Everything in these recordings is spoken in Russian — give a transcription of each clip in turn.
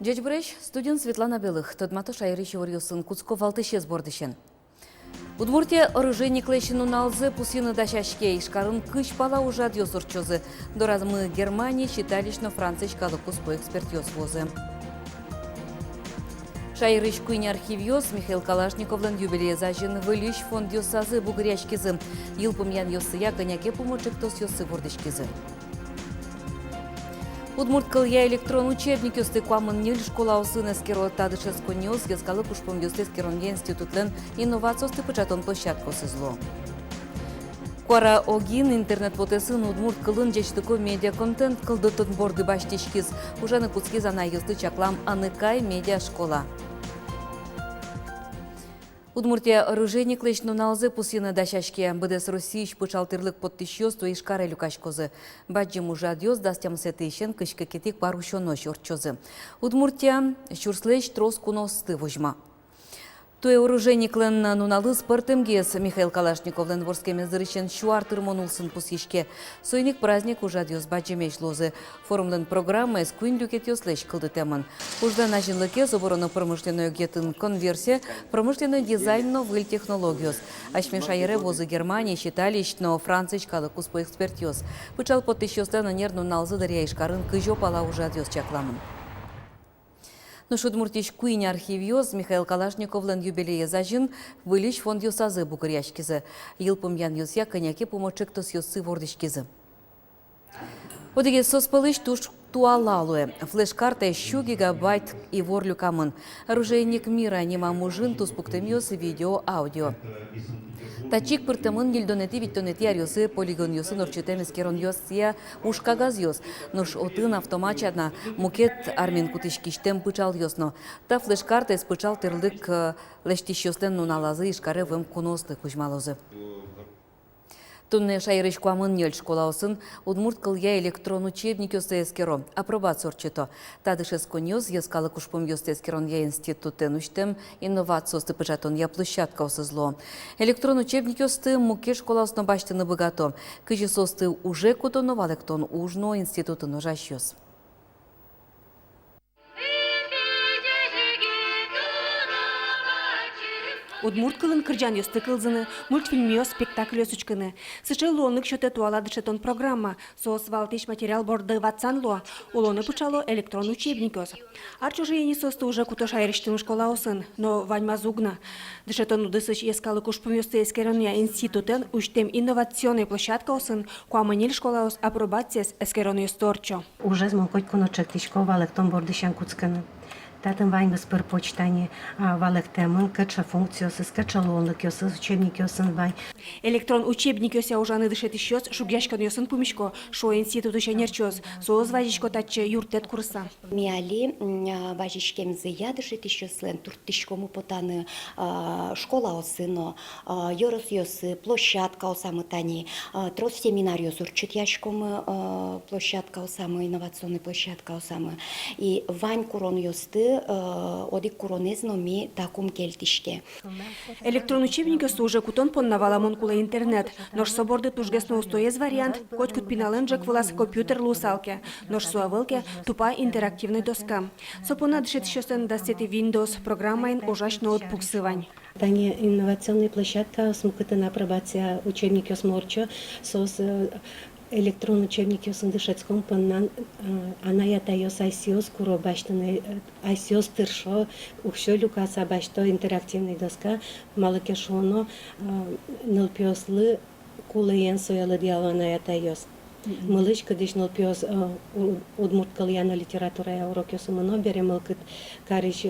Джечбреш студент Светлана Белых, Тодмата Шайричи Варьюсын, Куцко Валтыше сбордышен. Удмуртия оружейник лещину налзы пусины дащашке, ишкарын кыш пала уже адьосурчозы. Доразмы Германии считалищно францичкалы куспо экспертьоз возы. Шайрыч куйни архивьоз Михаил Калашниковлан юбилей зажин вылющ фонд йосазы бугрячкизы. Йылпым ян йосыя гоняке помочек тос йосы вордышкизы. Удмурткал я электрон учебник ёсты куамын нил школа усын эскеро тадышес конёс ескалы пушпом ёсты эскеронге институтлен инновациосты пычатон площадку сызло. Куара огин интернет-потесын удмурткалын жечтыко медиа-контент кылдытын борды баштишкиз. Ужаны куцкиз ана ёсты чаклам аныкай медиа-школа. Удмуртия оружейник лечну налзы пусины дащашке. БДС Российш пычалтырлык подтыщёз то ишкаре люкашкозы. Баджим уже адьёз дастям сетейшен кышка кетик парущонош орчозы. Удмуртия чурслеч трос куносты вожма. Туе оружейниклен нуналы спортемгес Михаил Калашниковлен ворскеме зырычен шуартыр монулсын пусишке. Сойник праздник уже адьёз баджимеш лозы. Форумлен программа эс куин люкет ёслеч кылды теман. Ужда на жинлыке оборонно-промышленную гетін конверсия, промышленный дизайн новый технологиос. Ашмеша ере возы Германии считалищ, но францичкалы куспо экспертьоз. Пычал подтыщёстена нерну налзы дарья ишкарын кыжо пала уже адьёз чакламын. Но шудмуртич куйни архивьоз Михаил Калашниковлен юбилее зажин вылищ фонд йосазы бугыряшкизы. Йылпым ян йосья коняке помочек тос йосы вордышкизы. Одеге соспалыш туш туалалуэ. Флеш-карта 1 гигабайт и ворлюкамын. Оружейник мира нема мужин туспуктемьоз видео-аудио. Тачик пыртымын гильдонети виттонети арьосы полигон йосы норчетем эскерон йосия ушкагаз йос. Нош отын автомачадна мукет армин кутышкиштем пычал йосно. Та флеш-карта эс пычал тырлык лештиш йостен нуналазы ишкаре вым куносты кужмалозы. Тунне шайрыш куамын нёль школа осын удмурткал я электрон учебник ёсты эскеро. Апробация орчето. Тадышес конёз ескалы кушпом ёсты эскерон я институтен уштем инновациосты пыжатон я площадка осызло. Электрон учебник ёсты муке школа осно баштыны богато. Кыжи состы уже кутоновалектон ужно институтын ожащёс. Удмурткалын кыржан ёсты кылзыны, мультфильмио спектакль ёсучкыны. Сычы лоннык шөте туалады шетон программа. Соос валтиш материал борды ватсан ло. Улоны пычало электрон учебник ёс. Арчужи ени состы уже куто шайрыштын школа осын, но ваньма зугна. Дышетон удысыч ескалы кушпум ёсты эскерония институтен уштем инновационный площадка осын, куаманил школа ос апробациес эскерон ёсты орчо. Уже змолкоть куночек тишкова лектон бордышан куцканы. Татам вайнга спыр почтани валектемын, кача функциосы, кача лонлык ёсы, учебник ёсын вай. Электрон учебник ёся ужаны дышет ищёс, шугяшкан ёсын пумишко, шо институту шенерчёс, соз вазишко таче юртет курса. Миали вазишкем зыя дышет ищёслен, туртишкому потаны школа осыно, ёрос ёсы, площадка осамытани, трос семинар ёсур, чутяшком площадка осамы, инновационный площадка осамы. И вань курон ёсты, одик куронезно ми такум келтишке. Электрон учебник ёсты уже кутон поннавала монкула интернет. Нож соборды тужгесно устоез вариант, коть кут пиналынжак влас компьютер лусалке. Нож суавылке тупа интерактивный доска. Сопона дышет ещёстен дастети Windows программайн ужаш ноутбук сывань. Тани инновационная площадка, смуката апробация учебник ёсморчо, сос электрон учебник ёсын дышецком паннан анаята ёс айсиос куро баштаны айсиос тыршо укшо люкаса башто интерактивный доска малыкешоно нылпёслы кулыен соялы диало анаята ёс. Мылыч кыдыш нылпёс удмурткалыяна литература урок ёсымыно бере мылкыт карыш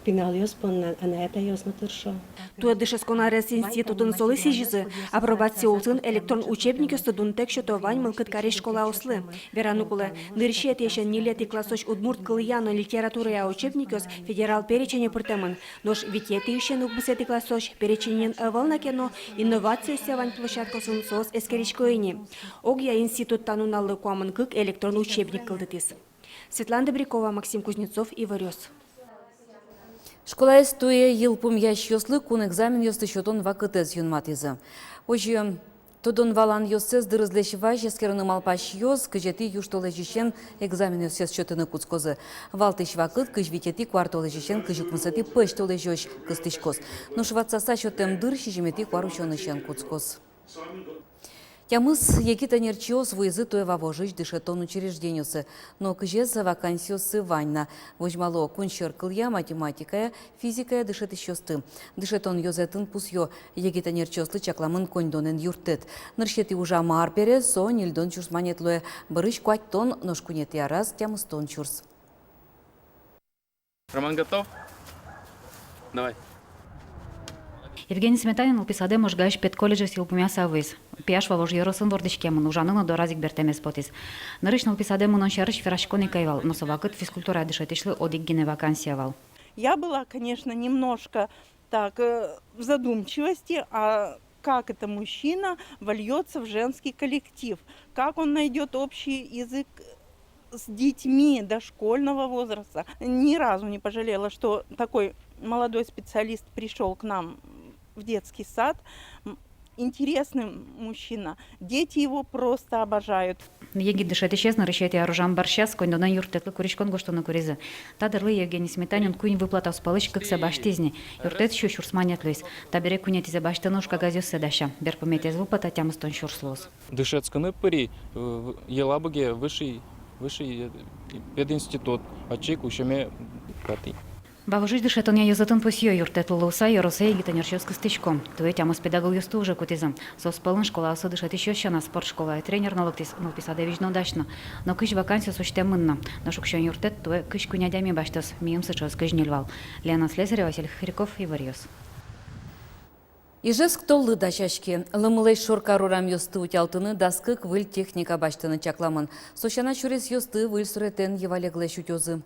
пинал ёс паннан анаята ёс натыршо. Туя дышескон арес институтын солы сижизы, апробация улсын электрон учебник ёсты дунтек шото вань мылкыт кареш школа ослы. Веранукулы, ныршет ешен нилети классоч удмурткалыяна литература учебник ёс федерал перечене пыртемын. Нож витети ющен укбысети классоч переченен авална кено инновация сявань площадкосын соос эскеричкоини. Огья институт тануналы куамын кык электрон учебник кылдытис. Светлана Добрякова, Максим Кузнецов, Иварёс. Школа эстуе йылпым ящ ёслы кун экзамен ёсты щотон вакытез юнматизы. Ожи Тодон валан йоссез дырызлеш важ ескерінің малпаш йоз, күжеті юштолы жешен экзамен өсес чөтіні күцкозы. Валтыш вақыт күж витеті квартолы жешен күжік мұсыты пөштолы жош кыстышкоз. Нушватсаса шөтем дыр шижеметі кварушоны шен күцкоз. Тямыз Егита Нерчиос выезды туева вожиж дышетон учреждениусы, но кыжеза вакансиосы ваньна. Вожмало куншер кылья математикая, физикая дышет ищосты. Дышетон йозетін пусьё Егита Нерчиослы чакламын коньдонен юртет. Ныршети ужа марпере со нильдон чурс манетлуе. Барыш куать-тон ношкунети араз тямыз тон чурс. Роман готов? Давай. Евгений Сметанин уписаде можгаеш пет колледжа силпумя савыз. Пияш валож йоросын вордышкемын, ужанын доразик бертемес потис. Нарышны уписаде мунон шарыш фирашконы кайвал, но совакыт физкультура дышетишлы одиггене вакансия вал. Я была, конечно, немножко так в задумчивости, а как это мужчина вольется в женский коллектив, как он найдет общий язык с детьми дошкольного возраста. Ни разу не пожалела, что такой молодой специалист пришел к нам в детский сад. Интересный мужчина. Дети его просто обожают. Егид дышетишез нарышети аружан баршас, кондонан юртетлы куришкон гоштоны куризе. Тадырлы Евгений Сметанин куин выплата спалыш кыкса баштизни. Юртет еще шурсманетлыйс. Табере кунетизе баштынушка газёс седаща. Берпометез выплата тямыстон шурслос. Дышецканы пыри, елабыге высший пединститут, ачик ушеме пятый. Бавожиж дышетон я юзатын пусьё юртетлы луса йоросе Егита Нерчиос кыстычком. Туе тямыз педагог юсту уже кутизм. Соспалын школа асы дышет еще щана спортшкола. Тренер налписаде вижно дачно. Но кыш вакансия сущте мынна. Но шукшон юртет туе кыш кунядями баштас мием сычос кыш нельвал. Лена Слесарева, Василий Хриков и Варьёс. Ижеск толлы дачашки. Лымылай шоркарурам йосты утялтыны даскык выль техника баштыны чакламын. Сощана чурес йосты выль суретен евалеглы шутёзы.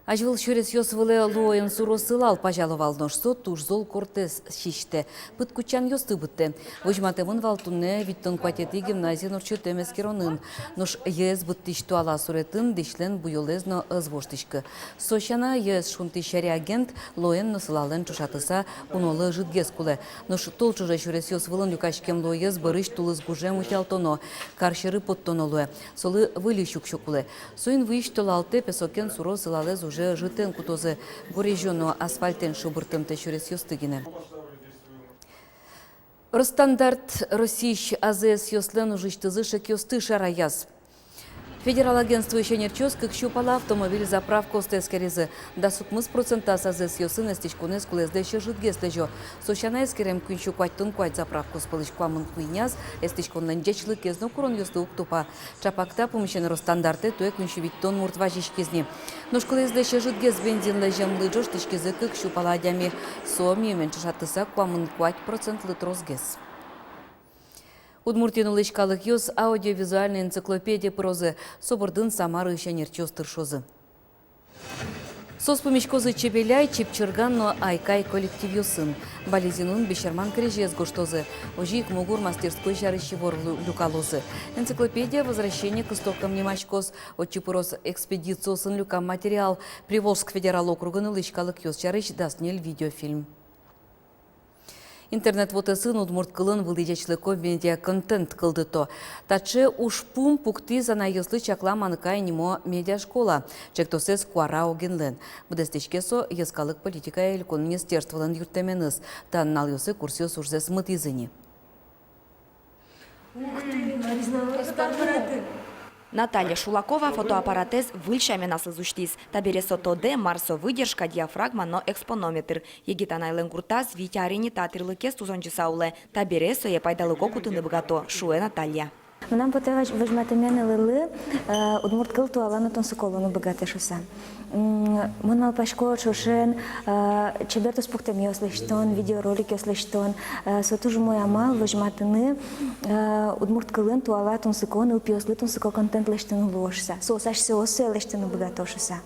Ажвыл чурес йосвылы луоен суросылал пажалывал ношсо тужзол кортес шиште. Пыт кучан йосты бытты. Выжматемын валтуне виттон кватети гимназия норчу темескеронын. Нош ез быттыш туала суретын дишлен буйолезно ызвоштышкы. Сощана ез шунтыш реагент луоен носылален чушатыса унолы житгес куле. Нош толчужа чурес йосвылын люкашкем луоез барыш тулыз гужем утялтоно. Каршеры подтонолуе. Солы вылы щукшукуле. Соин выиш толалте песокен суросылалез уже житен кутозы горежону асфальтен шубыртым течурес йостыгине. Ростандарт Российщ АЗС йослен ужиштызы шек йосты шараяз. Федерал агентство еще Нерчиос как щупала автомобиль заправку стескерезы. Да сукмыс процента АЗС йосын эстичкунес кулезде еще житгес лежо. Сощана эскерем кунщу куать куать заправку с полычкуамын куйняз, эстичкуннан дечлы кезно курон йосты уктупа. Чапакта помещен Ростандарте туе кунщу виттон муртважиш кезни. Но шкулезде еще житгес бензин лежем лыжош тичкезы как щупала адями. Соми менчишатыса куамын куать процент литрозгес. Удмуртин улычкалық йоз аудиовизуальная энциклопедия прозы собордын Самары еще Нерчиос тыршозы. Сос помещкозы чебеляй, чепчырганно айкай коллектив йосын. Балезинун бешерман крежез гоштозы. Ожик мугур мастерской жарыщевор люкалозы. Энциклопедия возвращение к истокам немачкоз. От чепуроз экспедициосын люкам материал. Приволжск федерал округын улычкалық йоз жарыщ даст нель видеофильм. Интернет-вотысын удмурт кылын вылыдечлыко медиа контент кылды то. Таче ушпум пукти занайызлы чакла маныкай нимо медиашкола. Чектосес куара огенлен. Будестичкесо ескалык политика элькон министерстволын юртеменыз. Тан налйосы курсиос урзес мытизыни. Наталья Шулакова фотоаппаратез выльшамен асызуштиз. Табере сотоде марсо выдержка диафрагма но экспонометр. Егитан айлен куртаз витя арени татырлыкес тузончы сауле. Табере сое пайдалыко кутыны богато. Шуэ Наталья. Нам потевач вожматемены лылы удмурт кыл туаланы тонсуколону богате шуса. Мон пашко шушен чебертус пуктем йослыштон, видеоролик йослыштон. Сотуж мой амал вожматыны удмурт кылын туала тонсукон, упиослы тонсуко контент лыштын лошса. Сосаш сеосе лыштын богато шуса.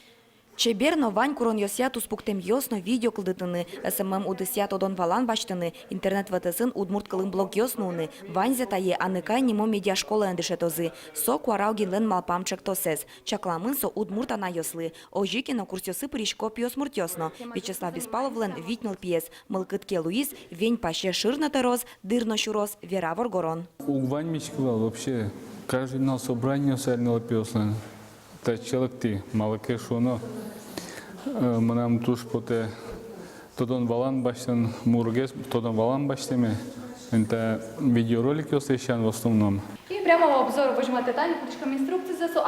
Чеберно вань курон йося туспуктем йосно видео кылдытыны, СММ удысят одон валан баштыны, интернет ватысын удмурт кылын блог йоснуны, вань затае аныкай нимо медиашкола эндешетозы, со куарау гинлен малпам чектосез, чакламын со удмурт ана йослы, ожикино курс йосы пришкоп йосмурт йосно, Вячеслав Беспаловлен витнул пьес, мылкытке Луис, вень паще ширно тероз, дырно щуроз, вера воргорон. Угвань мечкла вообще, каждый на собрание сального пёсла. Та человек ты, малыке шоно. Манам туш поте тодон валан баштан мургес, тодон валан баштеме. Это видеоролик ёсещан в основном. И прямо в обзор возьмем детали, кучком инструкции засу.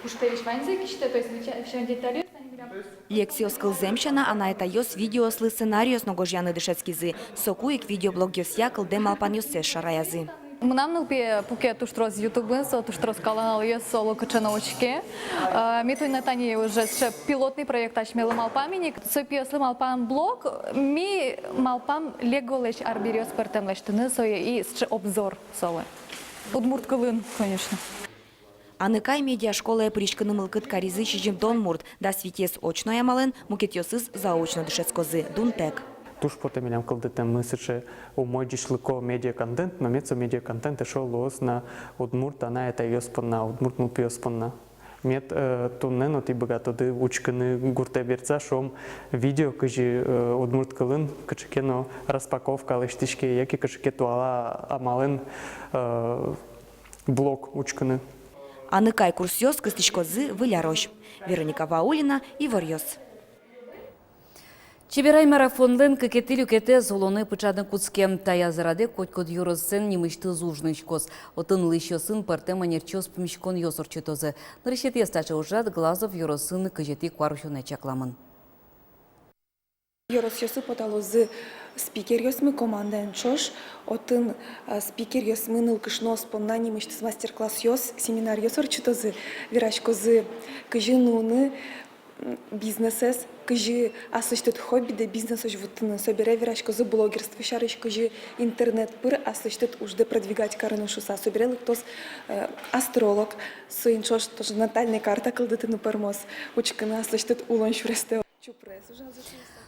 Куштевич ванзик, что то есть все детали. Лекциос кылземщана, ана это йос видеослы сценариос ногожьяны дышецкизы, сокуик видеоблог йосья кылде малпан йосе шараязы. Мнам нылпе пуке туштроз ютубын, со туштроз канал йос соло качанаучке. Миту на тани уже пилотный проект ачмелы малпаминик. Сопиослы малпам блог, ми малпам леголеш арбириос пертемлештыны сое и обзор соло. Удмурт кылын, конечно. Аныкай медиашкола пришканы мылкыт каризы шижим Донмурт, да светес очно ямален, мукет йосыз заочно дышецкозы, дунтек. Туш потом кылдытым мысычы умой дишлыко медиа-контент, но мецо медиа-контент шел лоз на удмурт, она это йоспанна, удмурт мулпи йоспанна. Мет туннен оти богатоды учканы гурте берца шом видео, кыжи удмурт кылын, кычыкено распаковка лыштички, яки кычыке туала амален блог учканы. Аныкай курс йос кыстычкозы вылярош. Вероника Ваулина и Ворьос. Чеберай марафонлен кекетилю кете золоны пычадын куцкем таязыраде котькод юросцен немышты зужнычкос. Отын лыщосын парте манерчос пымишкон йосорчетозы. Нарышет естача ужат глазов юросын кыжети кварушуне чакламын. Йорос йосы поталозы спикер йосмы командаен чош, отын спикер йосмы нылкышнос понна немыштыз мастер-класс йос, семинар йосорчетозы, вирашкозы кыжы нуны бизнесес, кыжы асыштыт хобби де бизнес ожвутыны, собере вирашкозы блогерство, шарыш кыжы интернет пыр асыштыт ужды продвигать каранушуса, собере лыктос астролог, суин чош тоже натальная карта кылдытыны пармос, учканы асыштыт улон шуресте.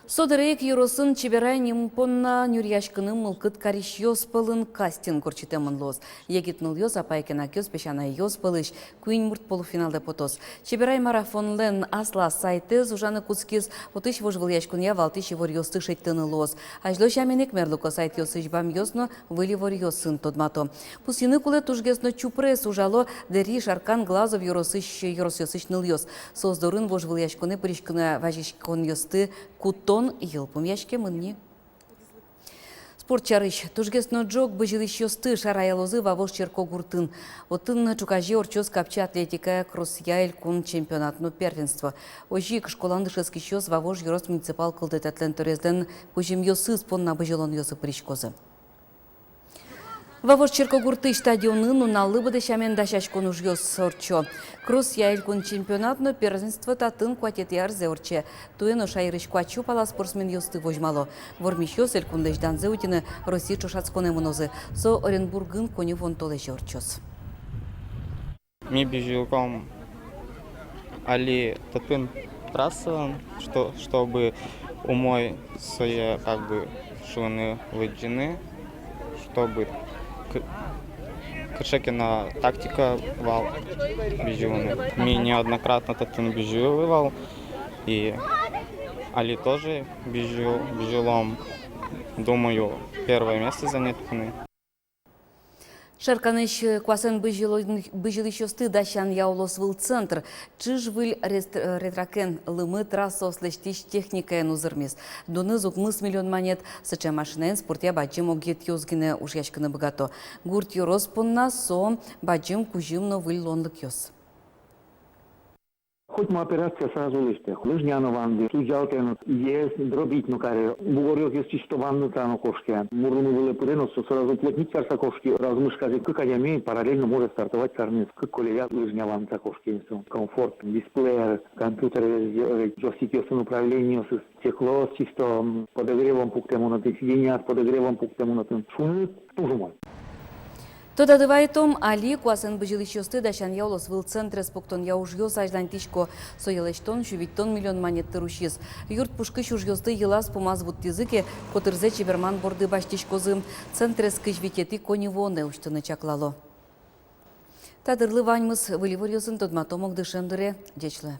Содырек юросын чеберай немпонна нюрьяшкыны мылкыт кариш йоспылын кастинг корчитемын лоз. Егитныл йоз апайкена кёз пешана йоспылыш куин мурт полуфиналде потос. Чеберай марафонлен асла сайты зужаны куцкиз отыш вожвыл яшкуня валтыш вор йосты шеттыны лоз. Ажло шаменек мерлуко сайт йосыш бам йосно выли вор йосын тодмато. Пусины куле тужгесно чупрес ужало дери шаркан глазов юросыш йосыш ныл йос. Создорын вожвыл яшкуны пришкына важишкон йосты кутто йылпым яшке мынни. Спортчарыш. Тужгесно джок быжилыш йосты шараялозы вавош черко гуртын. Отын чукажи орчоз капча атлетика кросс-яйль кун чемпионатну первенство. Ожик школандышески щос вавош юрос муниципал кылдет атлен торезлен кужим йосы спонна быжилон йосы пришкозы. Вавош черкогурты стадионы нуналы быды шамен дашашкон уж йос сорчо. Кросс-яйль кун чемпионатну первенство татын куатети арзе орче. Туэно шайрыш куачу пала спортсмен йосты вожмало. Вормиш йос эль кундеш данзе утины Россия чушацконе мнозы. Со Оренбургын кони вон толеш орчос. Ми бежелком али татын трасса, чтобы умой свои как бы шуны выджены, чтобы Кышекина тактика вал бежеваны. Ми неоднократно татын бежевывал, и Али тоже бежелом. Думаю, первое место занять. Шарканыш квасен быжилыш йосты дащан яулос выл центр. Чыж выл ретракен лымы трассо слештиш техникаен узырмес. Доны зук мыс миллион монет сыча машинаен спортя баджим огет йозгине уж яшкыны богато. Гурт юрос понна со баджим кужимно выл лонлык йос. Хоть мы операция сразу лиште. Лыжняно ванды, сужалтено, есть дробить, ну каре. Бугорёк есть чисто ванну там кошки. Муруну было перенос, сразу плотник царса кошки. Размышкать, как академии параллельно может стартовать карниц. Как колея лыжня ванта кошки. Комфорт, дисплеер, компьютер, джойстики управления, стекло чисто подогревом пуктему на сиденья, с подогревом пуктему на шумы. Тоже мой. Тода дывайтом али куасын быжилищосты дашан яулос выл центре споктон яужьё сажлантишко соелештон 9 миллион монет тырущиз. Юрт пушкы шужьёсты елас помаз вот языке котырзе чеберман борды баштишкозы. Центре скыжвитети коневоны уштыны чаклало. Тадырлы ваньмыз выливырьёсын тодматомок дышендыре дечлы.